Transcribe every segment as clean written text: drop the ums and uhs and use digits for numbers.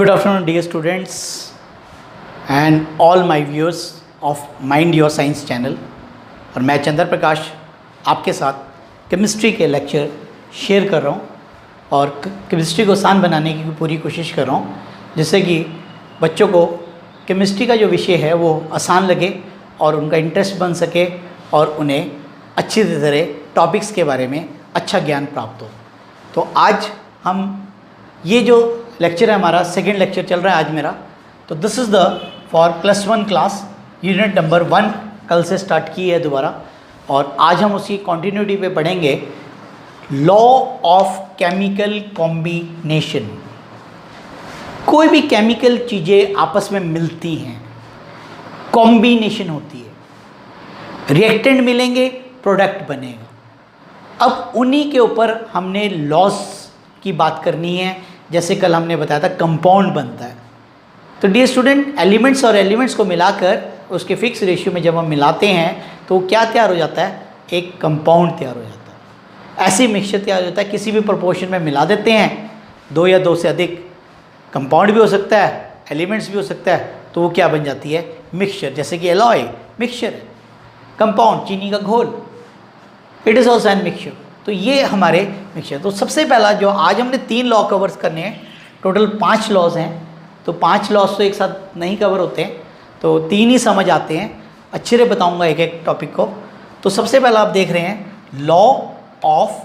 Good afternoon, dear students and all my viewers of Mind Your Science channel। और मैं चंद्र प्रकाश आपके साथ chemistry के लेक्चर शेयर कर रहा हूँ और केमिस्ट्री को आसान बनाने की पूरी कोशिश कर रहा हूँ, जिससे कि बच्चों को केमिस्ट्री का जो विषय है वो आसान लगे और उनका इंटरेस्ट बन सके और उन्हें अच्छी तरह टॉपिक्स के बारे में अच्छा ज्ञान प्राप्त हो। तो आज हम ये जो लेक्चर है, हमारा सेकंड लेक्चर चल रहा है आज मेरा, तो this is the for plus one class unit number 1 कल से स्टार्ट की है दोबारा, और आज हम उसकी कंटिन्यूटी पे पढ़ेंगे लॉ ऑफ केमिकल कॉम्बिनेशन। कोई भी केमिकल चीज़ें आपस में मिलती हैं, कॉम्बिनेशन होती है, रिएक्टेंट मिलेंगे, प्रोडक्ट बनेगा। अब उन्हीं के ऊपर हमने लॉस की बात करनी है। जैसे कल हमने बताया था कंपाउंड बनता है, तो डियर स्टूडेंट एलिमेंट्स और एलिमेंट्स को मिलाकर उसके फिक्स रेशियो में जब हम मिलाते हैं तो क्या तैयार हो जाता है? एक कंपाउंड तैयार हो जाता है। ऐसी मिक्सचर तैयार हो जाता है, किसी भी प्रोपोर्शन में मिला देते हैं, 2 या 2 से अधिक कंपाउंड भी हो सकता है, एलिमेंट्स भी हो सकता है, तो वो क्या बन जाती है? मिक्सचर। जैसे कि एलॉय मिक्सचर, कंपाउंड चीनी का घोल, it is also an mixture. तो ये हमारे मिक्सचर। तो सबसे पहला जो आज हमने 3 लॉ कवर्स करने हैं, टोटल 5 लॉज हैं, तो 5 लॉज तो एक साथ नहीं कवर होते हैं, तो 3 ही समझ आते हैं। अच्छे से बताऊंगा एक एक टॉपिक को। तो सबसे पहला आप देख रहे हैं law of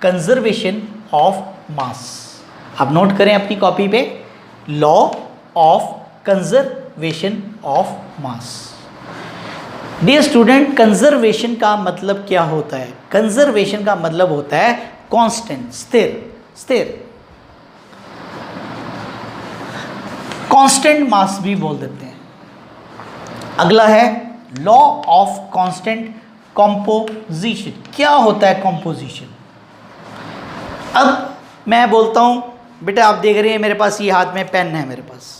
conservation of mass. आप नोट करें अपनी कॉपी पे, law of conservation of mass. Dear student, conservation का मतलब क्या होता है? कंजर्वेशन का मतलब होता है कांस्टेंट, स्थिर। कांस्टेंट मास भी बोल देते हैं। अगला है लॉ ऑफ कांस्टेंट कंपोजिशन। क्या होता है कंपोजिशन? अब मैं बोलता हूं, बेटा आप देख रहे हैं मेरे पास ये हाथ में पेन है, मेरे पास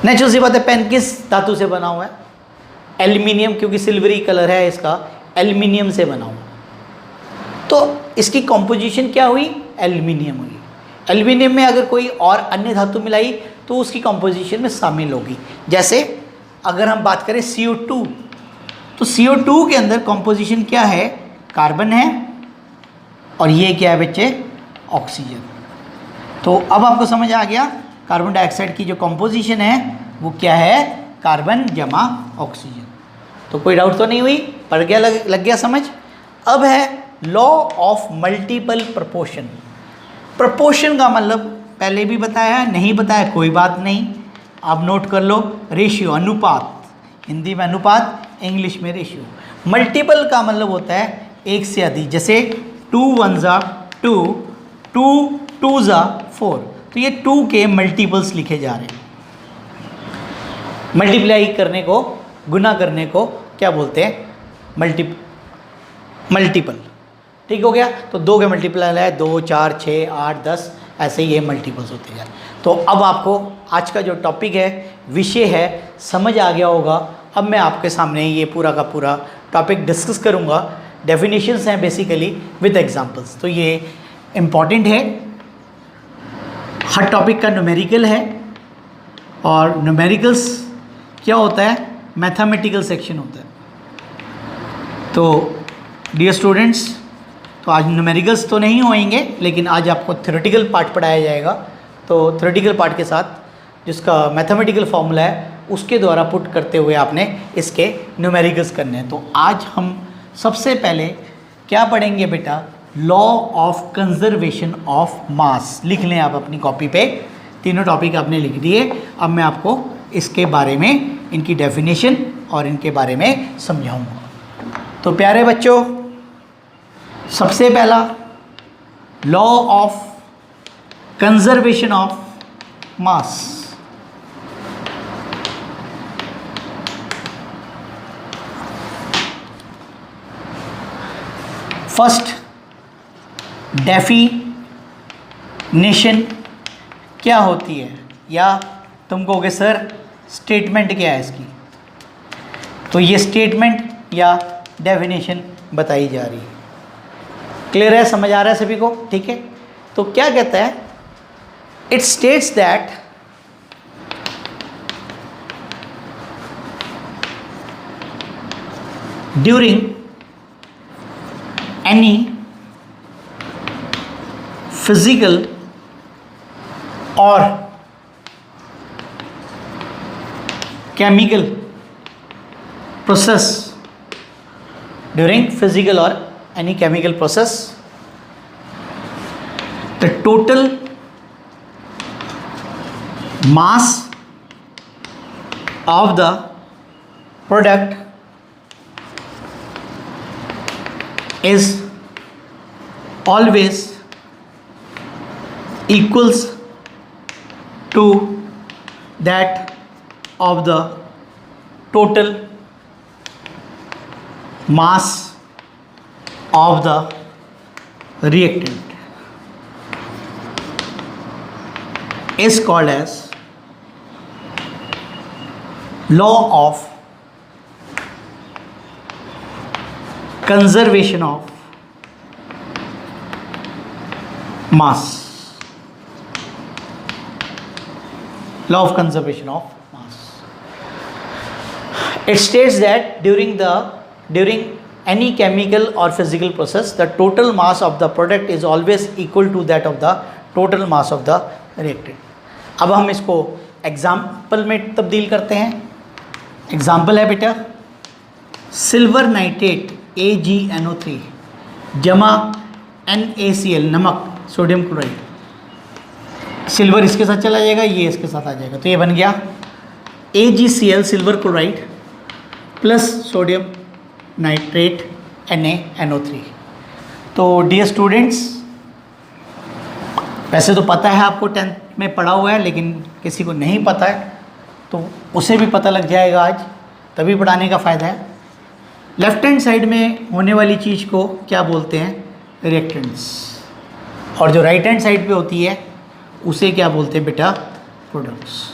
नेचुरल सी बात है, पेन किस धातु से बना हुआ है? एल्युमिनियम, क्योंकि सिल्वरी कलर है इसका, एल्युमिनियम से बना हुआ। तो इसकी कंपोजिशन क्या हुई? एल्युमिनियम हुई। एल्युमिनियम में अगर कोई और अन्य धातु मिलाई तो उसकी कंपोजिशन में शामिल होगी। जैसे अगर हम बात करें CO2, तो CO2 के अंदर कंपोजिशन क्या है? कार्बन है और ये क्या है बच्चे? ऑक्सीजन। तो अब आपको समझ आ गया कार्बन डाइऑक्साइड की जो कंपोजिशन है वो क्या है? कार्बन जमा ऑक्सीजन। तो कोई डाउट तो नहीं हुई? पढ़ गया, लग गया समझ? अब है law of multiple proportion. Proportion का मतलब पहले भी बताया है, नहीं बताया कोई बात नहीं, आप नोट कर लो। रेशियो, अनुपात, हिंदी में अनुपात, इंग्लिश में रेशियो। मल्टीपल का मतलब होता है एक से अधिक। जैसे 2 1 जा 2, 2 2 जा 4, तो ये 2 के मल्टीपल्स लिखे जा रहे हैं। मल्टीप्लाई करने को, गुना करने को क्या बोलते हैं? मल्टीपल। ठीक हो गया? तो 2 के मल्टीप्लाई है 2 4 6 8 10, ऐसे ही ये मल्टीपल्स होते हैं। तो अब आपको आज का जो टॉपिक है, विषय है, समझ आ गया होगा। अब मैं आपके सामने ये पूरा का पूरा टॉपिक डिस्कस करूँगा। डेफिनेशंस हैं बेसिकली विद एग्जांपल्स। तो ये इम्पॉर्टेंट है, हर टॉपिक का न्यूमेरिकल है, और न्यूमेरिकल्स क्या होता है? मैथमेटिकल सेक्शन होता है। तो डियर स्टूडेंट्स, तो आज न्यूमेरिकल्स तो नहीं होंगे, लेकिन आज आपको थ्योरेटिकल पार्ट पढ़ाया जाएगा। तो थ्योरेटिकल पार्ट के साथ जिसका मैथमेटिकल फॉर्मूला है उसके द्वारा पुट करते हुए आपने इसके न्यूमेरिकल्स करने हैं। तो आज हम सबसे पहले क्या पढ़ेंगे बेटा? लॉ ऑफ कंजर्वेशन ऑफ मास। लिख लें आप अपनी कॉपी पे, तीनों टॉपिक आपने लिख दिए। अब मैं आपको इसके बारे में, इनकी डेफिनेशन और इनके बारे में समझाऊंगा। तो प्यारे बच्चों, सबसे पहला law of conservation of mass. First definition क्या होती है, या तुम कहोगे सर स्टेटमेंट क्या है इसकी? तो ये स्टेटमेंट या डेफिनेशन बताई जा रही है। क्लियर है? समझ आ रहा है सभी को? ठीक है। तो क्या कहता है? it states that during any physical or chemical process, during physical or any chemical process, the total mass of the product is always equals to that of the total mass of the reactant, is called as law of conservation of mass. Law of conservation of mass. It states that during any chemical or physical process, the total mass of the product is always equal to that of the total mass of the reactant. अब हम इसको example में तब्दील करते हैं. Example है बेटा, silver nitrate AgNO3 जमा NaCl नमक सोडियम क्लोराइड. सिल्वर इसके साथ चला जाएगा, ये इसके साथ आ जाएगा, तो ये बन गया AgCl silver chloride plus sodium nitrate NaNO3. तो डियर स्टूडेंट्स, वैसे तो पता है आपको 10th में पढ़ा हुआ है, लेकिन किसी को नहीं पता है तो उसे भी पता लग जाएगा आज, तभी पढ़ाने का फ़ायदा है. लेफ्ट हैंड साइड में होने वाली चीज़ को क्या बोलते हैं? रिएक्टेंट्स. और जो राइट हैंड साइड पे होती है उसे क्या बोलते हैं बेटा? प्रोडक्ट्स.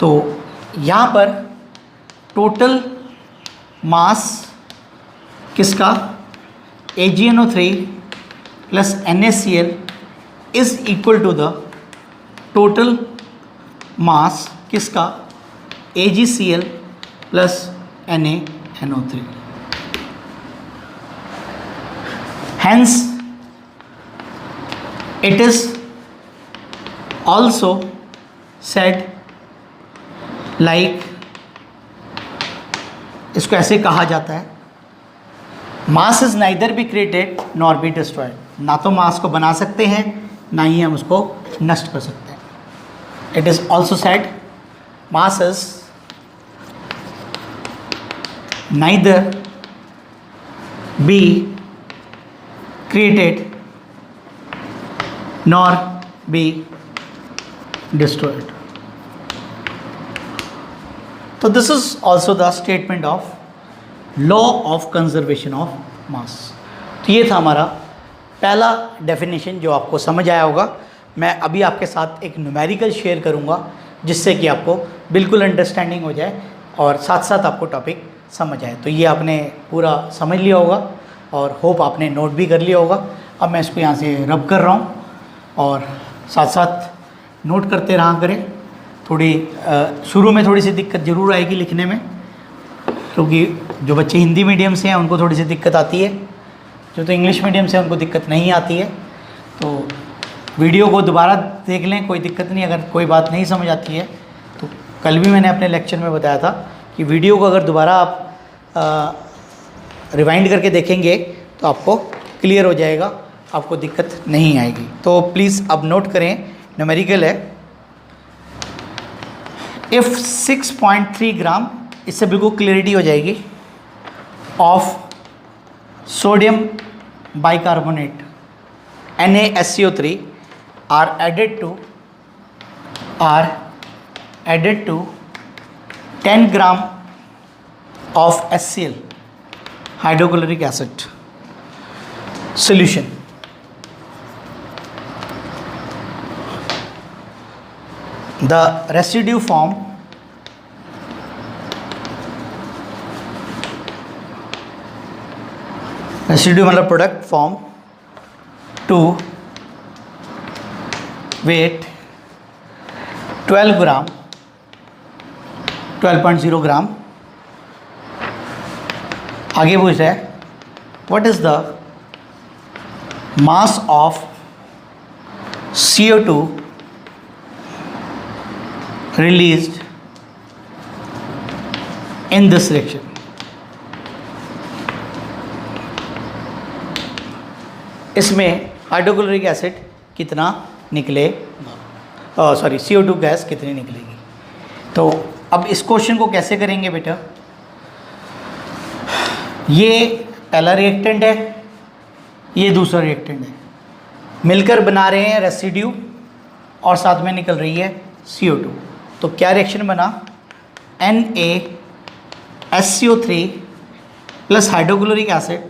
तो यहाँ पर टोटल मास किसका? AgNO3 plus NaCl is equal to the total mass किसका? AgCl plus NaNO3. Hence, it is also said like, इसको ऐसे कहा जाता है, mass is neither be created nor be destroyed. ना तो मास को बना सकते हैं, ना ही हम उसको नष्ट कर सकते हैं. It is also said mass is neither be created nor be destroyed. So this is also the statement of law of conservation of mass. तो ये था हमारा पहला डेफिनेशन जो आपको समझ आया होगा. मैं अभी आपके साथ एक न्यूमेरिकल शेयर करूँगा जिससे कि आपको बिल्कुल अंडरस्टैंडिंग हो जाए और साथ साथ आपको टॉपिक समझ आए. तो ये आपने पूरा समझ लिया होगा और होप आपने नोट भी कर लिया होगा. अब मैं इसको यहाँ से रब कर रहा हूँ और साथ साथ नोट करते रहा करें. थोड़ी शुरू में थोड़ी सी दिक्कत ज़रूर आएगी लिखने में, क्योंकि जो बच्चे हिंदी मीडियम से हैं उनको थोड़ी सी दिक्कत आती है, जो तो इंग्लिश मीडियम से उनको दिक्कत नहीं आती है. तो वीडियो को दोबारा देख लें, कोई दिक्कत नहीं. अगर कोई बात नहीं समझ आती है तो कल भी मैंने अपने लेक्चर में बताया था कि वीडियो को अगर दोबारा आप रिवाइंड करके देखेंगे तो आपको क्लियर हो जाएगा, आपको दिक्कत नहीं आएगी. तो प्लीज़ अब नोट करें. न्यूमेरिकल है, इफ़ 6.3 ग्राम, इससे बिल्कुल क्लियरिटी हो जाएगी, of sodium bicarbonate NaSCO3 are added to 10 gram of HCl hydrochloric acid solution. The residue form मतलब प्रोडक्ट फॉर्म टू वेट 12 ग्राम, 12.0 ग्राम। आगे पूछ रहा है what is the mass of CO2 released in this reaction। इसमें hydrochloric acid कितना निकलेगा, sorry CO2 gas कितनी निकलेगी। तो अब इस क्वेश्चन को कैसे करेंगे बेटा, ये पहला रिएक्टेंट है, ये दूसरा रिएक्टेंट है, मिलकर बना रहे हैं रेसिड्यू और साथ में निकल रही है CO2। तो क्या रिएक्शन बना, NaSCO3 प्लस हाइड्रोक्लोरिक एसिड,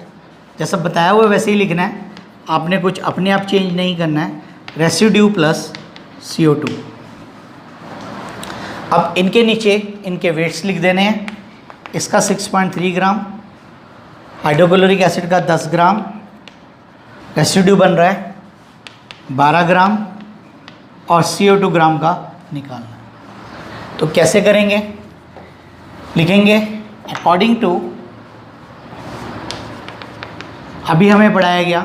जैसा बताया हुआ वैसे ही लिखना है, आपने कुछ अपने आप चेंज नहीं करना है, रेसिड्यू प्लस CO2। अब इनके नीचे इनके वेट्स लिख देने हैं, इसका 6.3 ग्राम, हाइड्रोक्लोरिक एसिड का 10 ग्राम, रेसिड्यू बन रहा है 12 ग्राम और CO2 ग्राम का निकालना है। तो कैसे करेंगे, लिखेंगे अकॉर्डिंग टू, अभी हमें पढ़ाया गया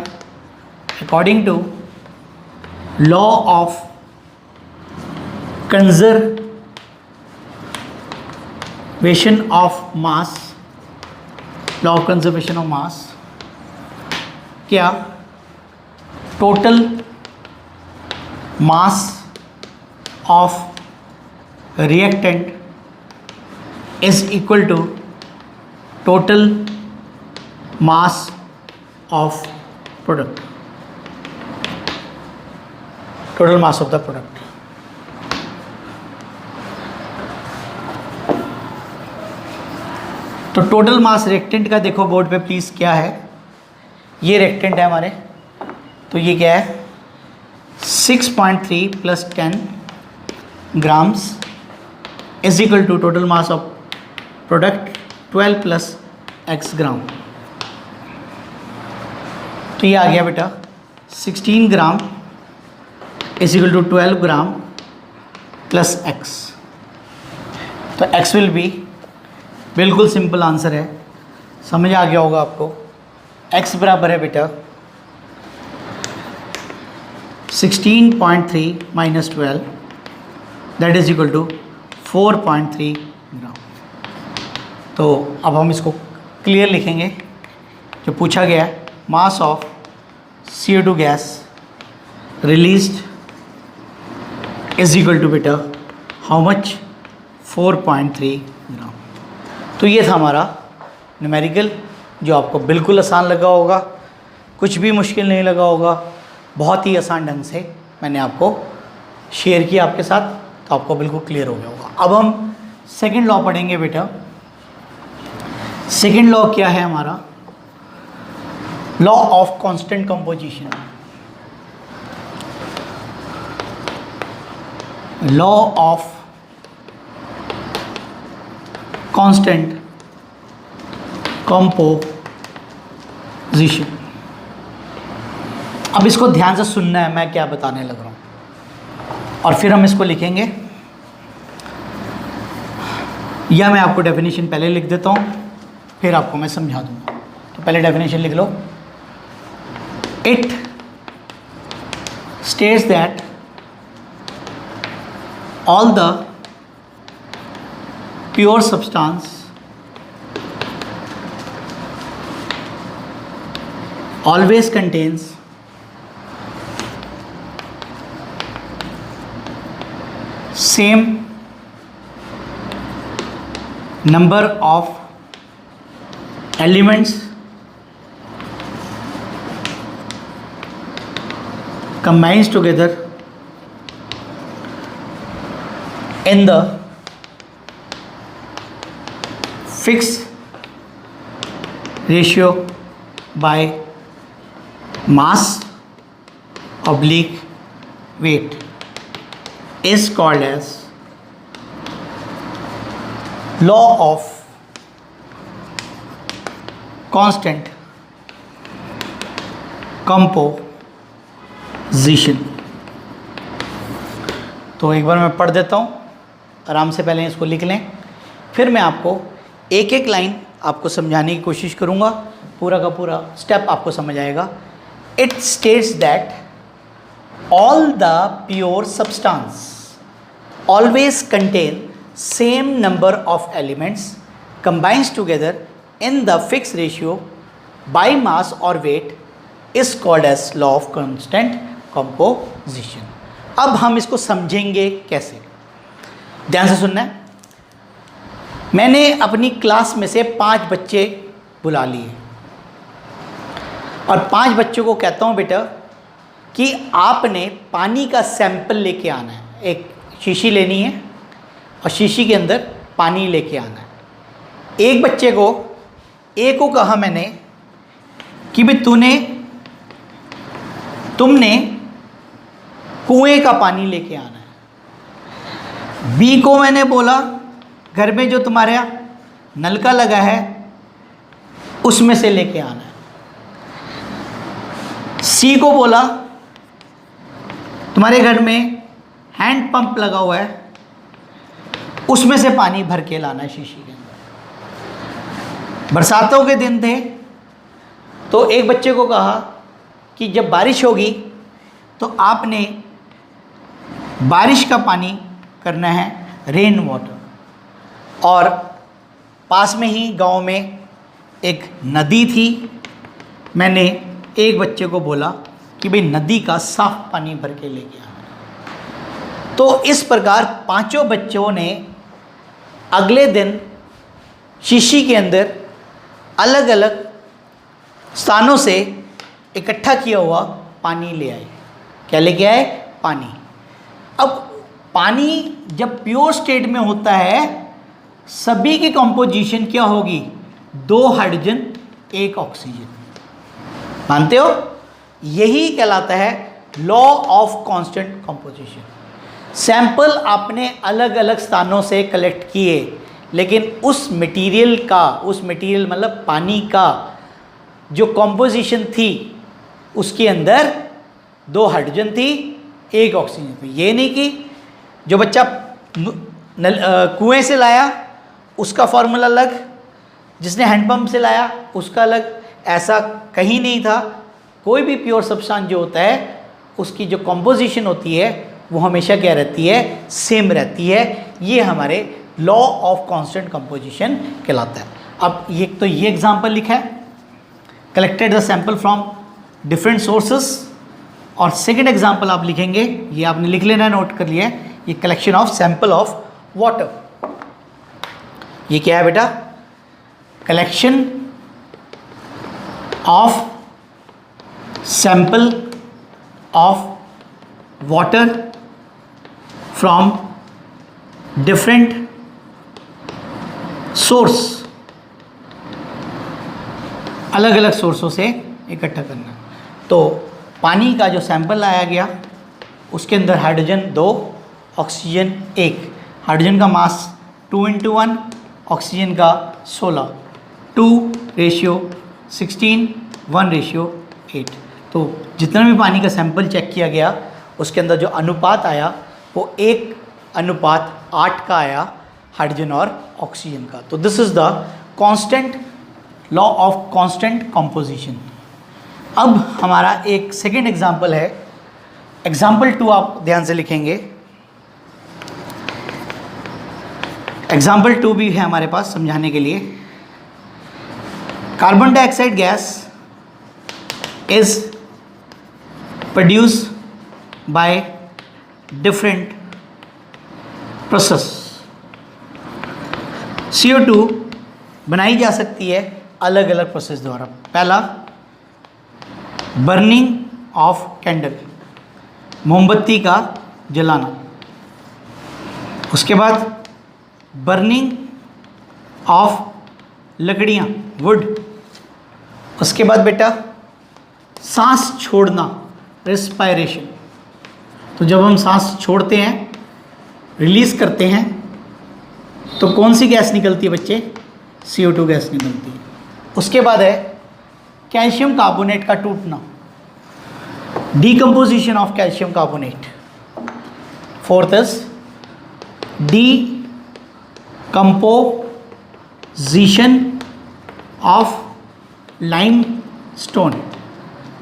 according to law of conservation of mass, law of conservation of mass, क्या total mass of reactant is equal to total mass of product, total mass of the product। तो टोटल मास रिएक्टेंट का देखो board पे please क्या है, ये reactant है हमारे, तो ये क्या है 6.3 plus 10 grams is equal to total mass of product 12 plus x gram. तो ये आ गया बेटा 16 gram is equal to 12 gram plus x। तो x विल बी, बिल्कुल सिंपल आंसर है, समझ आ गया होगा आपको, x बराबर है बेटा 16.3 minus 12 that is equal to 4.3 gram. तो अब हम इसको क्लियर लिखेंगे, जो पूछा गया है mass of CO2 gas released is equal to बेटा हाउ मच, 4.3 ग्राम। तो ये था हमारा न्यूमेरिकल, जो आपको बिल्कुल आसान लगा होगा, कुछ भी मुश्किल नहीं लगा होगा, बहुत ही आसान ढंग से मैंने आपको शेयर किया आपके साथ, तो आपको बिल्कुल क्लियर हो गया होगा। अब हम सेकंड लॉ पढ़ेंगे बेटा। सेकंड लॉ क्या है हमारा, law of constant composition. Law of constant composition. अब इसको ध्यान से सुनना है मैं क्या बताने लग रहा हूँ, और फिर हम इसको लिखेंगे, या मैं आपको डेफिनेशन पहले लिख देता हूँ फिर आपको मैं समझा दूँगा। तो पहले डेफिनेशन लिख लो, it states that all the pure substance always contains same number of elements combines together in the fixed ratio by mass oblique weight is called as law of constant composition। तो एक बार मैं पढ़ देता हूँ, आराम से पहले इसको लिख लें, फिर मैं आपको एक एक लाइन आपको समझाने की कोशिश करूँगा, पूरा का पूरा स्टेप आपको समझ आएगा। It states that all the pure substance always contain same number of elements combines together in the fixed ratio by mass or weight is called as law of constant composition। अब हम इसको समझेंगे कैसे, ध्यान से सुनना है। मैंने अपनी क्लास में से 5 बच्चे बुला लिए और 5 बच्चों को कहता हूँ बेटा कि आपने पानी का सैंपल लेके आना है, एक शीशी लेनी है और शीशी के अंदर पानी लेके आना है। एक बच्चे को, एक को कहा मैंने कि भाई तुमने कुएं का पानी लेके आना है। बी को मैंने बोला घर में जो तुम्हारे नलका लगा है उसमें से लेके आना है। सी को बोला तुम्हारे घर में हैंड पंप लगा हुआ है उसमें से पानी भर के लाना है शीशी के अंदर। बरसातों के दिन थे तो एक बच्चे को कहा कि जब बारिश होगी तो आपने बारिश का पानी करना है रेन वाटर। और पास में ही गांव में एक नदी थी, मैंने एक बच्चे को बोला कि भाई नदी का साफ पानी भर के लेके आना। तो इस प्रकार 5 बच्चों ने अगले दिन शीशी के अंदर अलग अलग स्थानों से इकट्ठा किया हुआ पानी ले आए। क्या लेके आए? पानी। अब पानी जब प्योर स्टेट में होता है सभी की कंपोजिशन क्या होगी? 2 हाइड्रोजन 1 ऑक्सीजन। मानते हो? यही कहलाता है law of constant composition. Sample आपने अलग अलग स्थानों से कलेक्ट किए लेकिन उस मटेरियल मतलब पानी का जो कंपोजिशन थी उसके अंदर 2 हाइड्रोजन थी 1 ऑक्सीजन थी। ये नहीं कि जो बच्चा कुएं से लाया उसका फॉर्मूला अलग, जिसने हैंडपम्प से लाया उसका अलग, ऐसा कहीं नहीं था। कोई भी प्योर सब्सटेंस जो होता है उसकी जो कंपोजिशन होती है वो हमेशा क्या रहती है? सेम रहती है। ये हमारे लॉ ऑफ कांस्टेंट कंपोजिशन कहलाता है। अब ये एग्जांपल लिखा है, collected the sample from different sources. और सेकंड एग्जांपल आप लिखेंगे, ये आपने लिख लेना, नोट कर लिया है, ये collection of sample of water. ये क्या है बेटा? Collection of sample of water from different source, अलग अलग सोर्सों से इकट्ठा करना। तो पानी का जो सैंपल लाया गया उसके अंदर हाइड्रोजन 2 ऑक्सीजन 1, हाइड्रोजन का मास 2 × 1, ऑक्सीजन का 16, 2:16, 1:8। तो जितना भी पानी का सैंपल चेक किया गया उसके अंदर जो अनुपात आया वो 1:8 का आया हाइड्रोजन और ऑक्सीजन का। तो this is the constant law of constant composition. अब हमारा एक सेकेंड एग्जाम्पल है, एग्जाम्पल 2 आप ध्यान से लिखेंगे। एग्जाम्पल 2 भी है हमारे पास समझाने के लिए। Carbon dioxide gas is produce by different process. CO2 बनाई जा सकती है अलग अलग प्रोसेस द्वारा। पहला, बर्निंग ऑफ कैंडल, मोमबत्ती का जलाना। उसके बाद बर्निंग ऑफ लकड़ियाँ, वुड। उसके बाद बेटा सांस छोड़ना, रेस्पायरेशन। तो जब हम सांस छोड़ते हैं, रिलीज़ करते हैं, तो कौन सी गैस निकलती है बच्चे? CO2 गैस निकलती है। उसके बाद है कैल्शियम कार्बोनेट का टूटना, decomposition of calcium carbonate. Fourth is decomposition of limestone.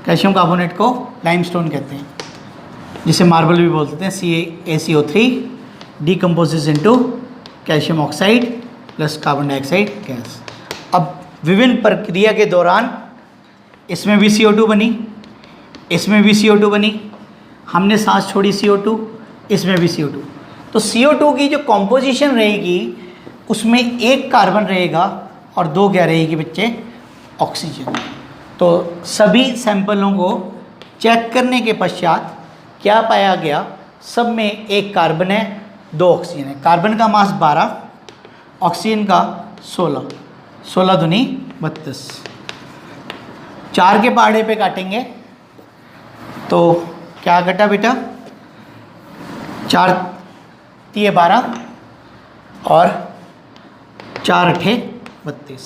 Calcium carbonate को लाइमस्टोन कहते हैं, जिसे मार्बल भी बोलते हैं। CaCO3 decomposes into calcium oxide plus carbon dioxide gas. अब विभिन्न प्रक्रिया के दौरान इसमें भी CO2 बनी, इसमें भी CO2 बनी, हमने सांस छोड़ी CO2, इसमें भी CO2। तो CO2 की जो कॉम्पोजिशन रहेगी उसमें एक कार्बन रहेगा और दो क्या रहेगी बच्चे, ऑक्सीजन। तो सभी सैंपलों को चेक करने के पश्चात क्या पाया गया, सब में एक कार्बन है, दो ऑक्सीजन है। कार्बन का मास 12, ऑक्सीजन का 16, 16 दूनी 32। 4 के पहाड़े पे काटेंगे तो क्या घटा बेटा, 4 तिये 12 और 4 अठे 32।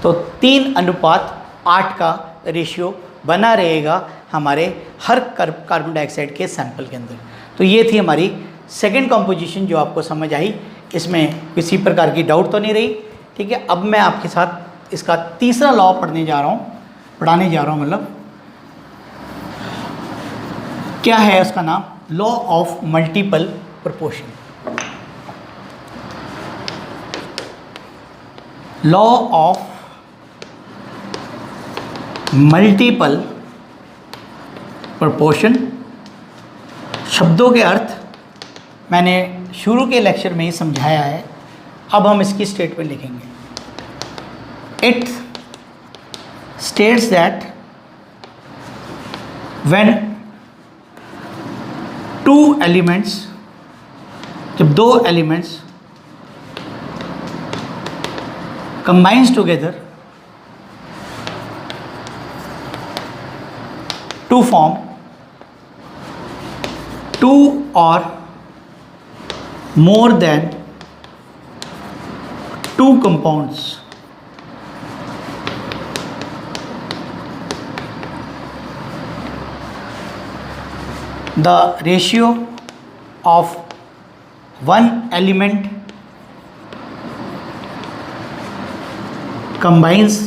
तो 3:8 का रेशियो बना रहेगा हमारे हर कार्बन डाइऑक्साइड के सैंपल के अंदर। तो ये थी हमारी सेकंड कंपोजिशन जो आपको समझ आई, इसमें किसी प्रकार की डाउट तो नहीं रही। ठीक है, अब मैं आपके साथ इसका तीसरा लॉ पढ़ाने जा रहा हूँ, मतलब क्या है उसका नाम, law of multiple proportion. Law of multiple proportion. शब्दों के अर्थ मैंने शुरू के लेक्चर में ही समझाया है, अब हम इसकी स्टेटमेंट लिखेंगे। It states that when two elements, जब दो elements combines together to form two और more than 2 compounds, the ratio of one element combines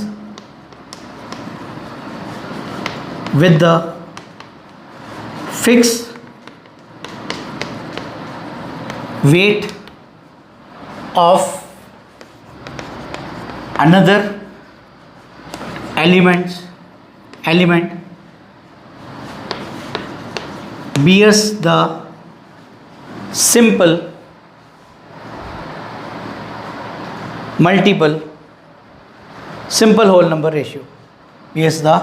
with the fixed weight of another element bears the simple whole number ratio, bears the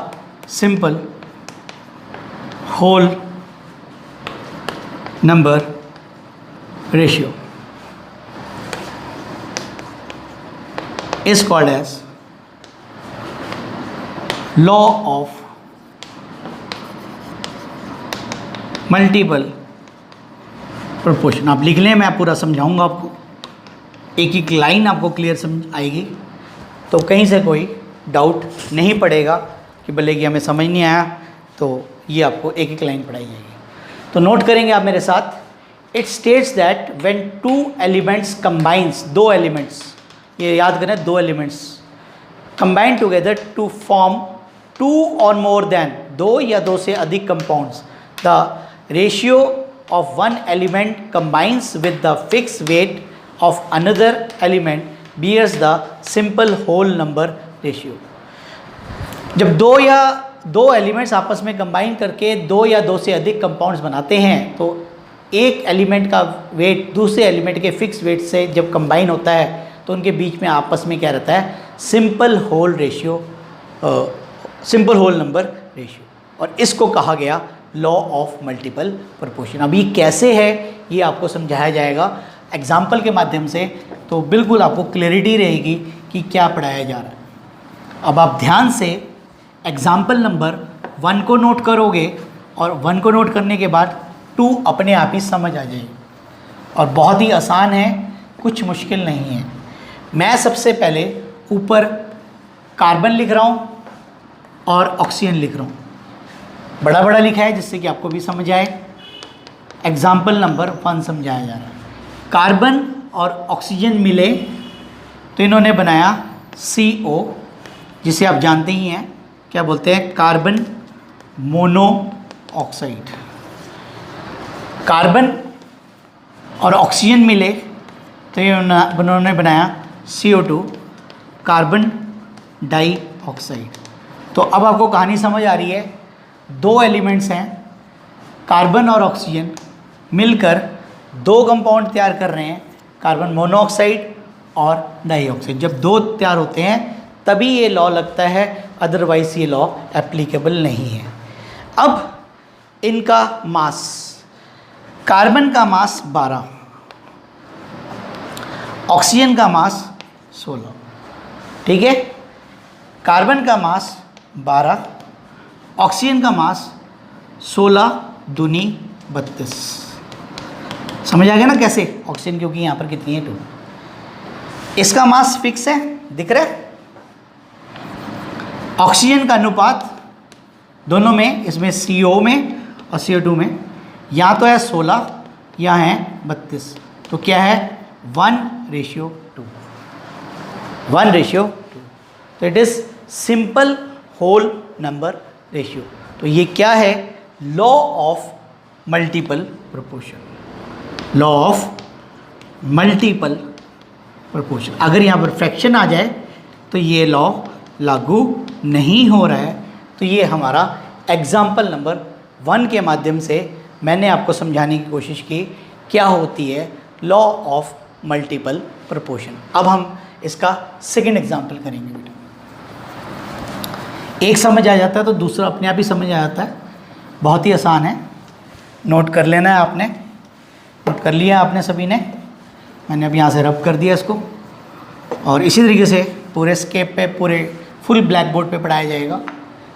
simple whole number ratio is called as law of multiple proportion. आप लिख लें, मैं पूरा समझाऊंगा आपको, एक एक line आपको क्लियर समझ आएगी, तो कहीं से कोई डाउट नहीं पड़ेगा कि भले कि हमें समझ नहीं आया, तो ये आपको एक एक लाइन पढ़ाई जाएगी। तो नोट करेंगे आप मेरे साथ। It states that when two elements combines, दो एलिमेंट्स, ये याद करें, दो elements combine together to form two और मोर देन, दो या दो से अधिक compounds, the ratio of one element combines with the fix weight of another element bears the simple whole number ratio. जब दो एलिमेंट्स आपस में कंबाइन करके दो या दो से अधिक कंपाउंड्स बनाते हैं, तो एक एलिमेंट का वेट दूसरे एलिमेंट के फिक्स वेट से जब कंबाइन होता है तो उनके बीच में आपस में क्या रहता है, सिंपल होल नंबर रेशियो, और इसको कहा गया लॉ ऑफ मल्टीपल प्रोपोर्शन। अब ये कैसे है ये आपको समझाया जाएगा एग्जाम्पल के माध्यम से, तो बिल्कुल आपको क्लैरिटी रहेगी कि क्या पढ़ाया जा रहा है। अब आप ध्यान से एग्जाम्पल नंबर 1 को नोट करोगे और 1 को नोट करने के बाद 2 अपने आप ही समझ आ जाएगी, और बहुत ही आसान है, कुछ मुश्किल नहीं है। मैं सबसे पहले ऊपर कार्बन लिख रहा हूँ और ऑक्सीजन लिख रहा हूँ, बड़ा बड़ा लिखा है जिससे कि आपको भी समझ आए। एग्जाम्पल नंबर 1 समझाया जा रहा है। कार्बन और ऑक्सीजन मिले तो इन्होंने बनाया CO, जिसे आप जानते ही हैं क्या बोलते हैं, कार्बन मोनोऑक्साइड। कार्बन और ऑक्सीजन मिले तो इन्होंने बनाया CO2, कार्बन डाइऑक्साइड। तो अब आपको कहानी समझ आ रही है, दो एलिमेंट्स हैं, कार्बन और ऑक्सीजन मिलकर दो कंपाउंड तैयार कर रहे हैं, कार्बन मोनोऑक्साइड और डाइऑक्साइड। जब दो तैयार होते हैं तभी ये लॉ लगता है, अदरवाइज ये लॉ एप्लीकेबल नहीं है। अब इनका मास, कार्बन का मास 12, ऑक्सीजन का मास 16, ठीक है। कार्बन का मास 12, ऑक्सीजन का मास 16 दूनी 32। समझ आ गया ना कैसे? ऑक्सीजन क्योंकि यहाँ पर कितनी है 2, इसका मास फिक्स है, दिख रहा है। ऑक्सीजन का अनुपात दोनों में, इसमें CO में और CO2 में, यहाँ तो है 16, यहाँ है 32, तो क्या है 1:2, 1:2। तो it is simple whole number ratio. तो ये क्या है? Law of multiple proportion, law of multiple proportion. अगर यहाँ पर फ्रैक्शन आ जाए तो ये लॉ लागू नहीं हो रहा है। तो ये हमारा एग्जाम्पल नंबर 1 के माध्यम से मैंने आपको समझाने की कोशिश की क्या होती है लॉ ऑफ मल्टीपल प्रोपोर्शन। अब हम इसका सेकंड एग्जाम्पल करेंगे बेटा। एक समझ आ जाता है तो दूसरा अपने आप ही समझ आ जाता है, बहुत ही आसान है। नोट कर लेना है आपने, नोट कर लिया आपने सभी ने। मैंने अब यहाँ से रब कर दिया इसको, और इसी तरीके से पूरे स्केप पे, पूरे फुल ब्लैक बोर्ड पे पढ़ाया जाएगा,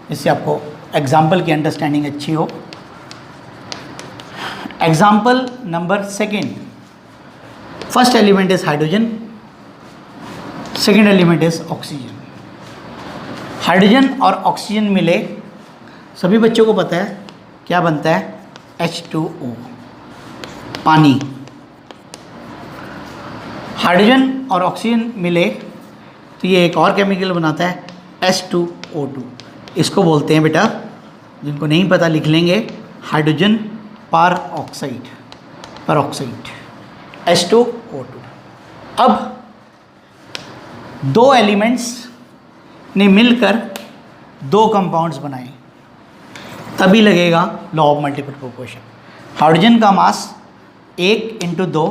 जिससे आपको एग्जाम्पल की अंडरस्टैंडिंग अच्छी हो। Example number 2, first element is hydrogen, second element is oxygen. Hydrogen और ऑक्सीजन मिले, सभी बच्चों को पता है क्या बनता है, H2O, पानी। हाइड्रोजन और ऑक्सीजन मिले तो ये एक और केमिकल बनाता है H2O2। इसको बोलते हैं बेटा, जिनको नहीं पता लिख लेंगे, हाइड्रोजन पर ऑक्साइड, H2O2। अब दो एलिमेंट्स ने मिलकर दो कंपाउंड्स बनाए, तभी लगेगा law of multiple proportion. Hydrogen का मास 1 × 2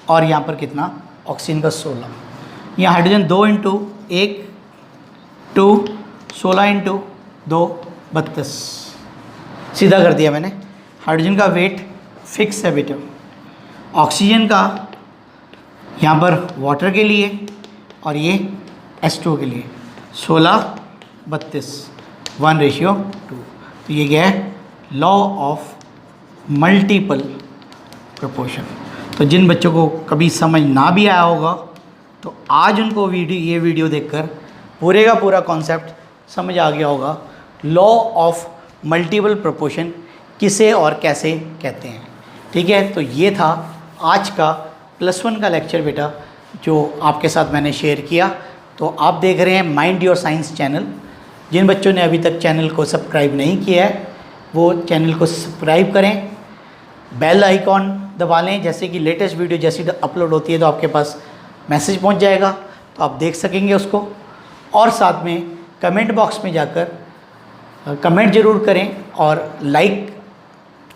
और यहाँ पर कितना, ऑक्सीजन का 16। यहाँ हाइड्रोजन 2 × 1 2, 16 × 2 32, सीधा कर दिया मैंने। हाइड्रोजन का वेट फिक्स है बेटा, ऑक्सीजन का यहाँ पर वाटर के लिए और ये H2O के लिए 16 32, 1:2। तो ये क्या है, लॉ ऑफ मल्टीपल प्रोपोर्शन। तो जिन बच्चों को कभी समझ ना भी आया होगा तो आज उनको ये वीडियो देखकर पूरे का पूरा कॉन्सेप्ट समझ आ गया होगा, लॉ ऑफ मल्टीपल प्रोपोर्शन किसे और कैसे कहते हैं। ठीक है, तो ये था आज का +1 का लेक्चर बेटा, जो आपके साथ मैंने शेयर किया। तो आप देख रहे हैं माइंड योर साइंस चैनल। जिन बच्चों ने अभी तक चैनल को सब्सक्राइब नहीं किया है वो चैनल को सब्सक्राइब करें, बेल आइकॉन दबा लें, जैसे कि लेटेस्ट वीडियो जैसी अपलोड होती है तो आपके पास मैसेज पहुंच जाएगा, तो आप देख सकेंगे उसको। और साथ में कमेंट बॉक्स में जाकर कमेंट ज़रूर करें, और लाइक,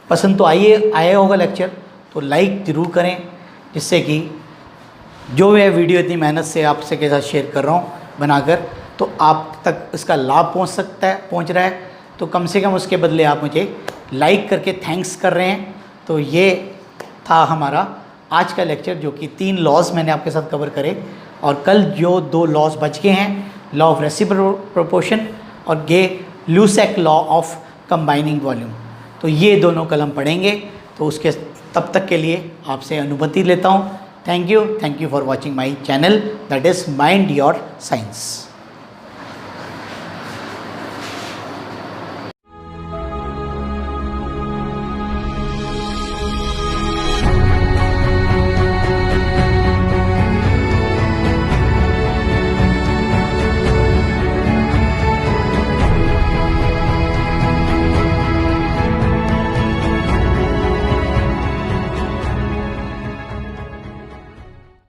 पसंद तो आया होगा लेक्चर, तो लाइक ज़रूर करें, जिससे कि जो मैं वीडियो इतनी मेहनत से आपसे के साथ शेयर कर रहा हूँ बनाकर, तो आप तक इसका लाभ पहुँच रहा है। तो कम से कम उसके बदले आप मुझे लाइक करके थैंक्स कर रहे हैं। तो ये था हमारा आज का लेक्चर, जो कि 3 लॉज मैंने आपके साथ कवर करे, और कल जो 2 लॉज बच गए हैं, लॉ ऑफ रेसिप्रोपोर्शन और गे-लुसाक लॉ ऑफ कंबाइनिंग वॉल्यूम, तो ये दोनों कल हम पढ़ेंगे। तो उसके तब तक के लिए आपसे अनुमति लेता हूँ। Thank you for watching my channel, that is mind your science.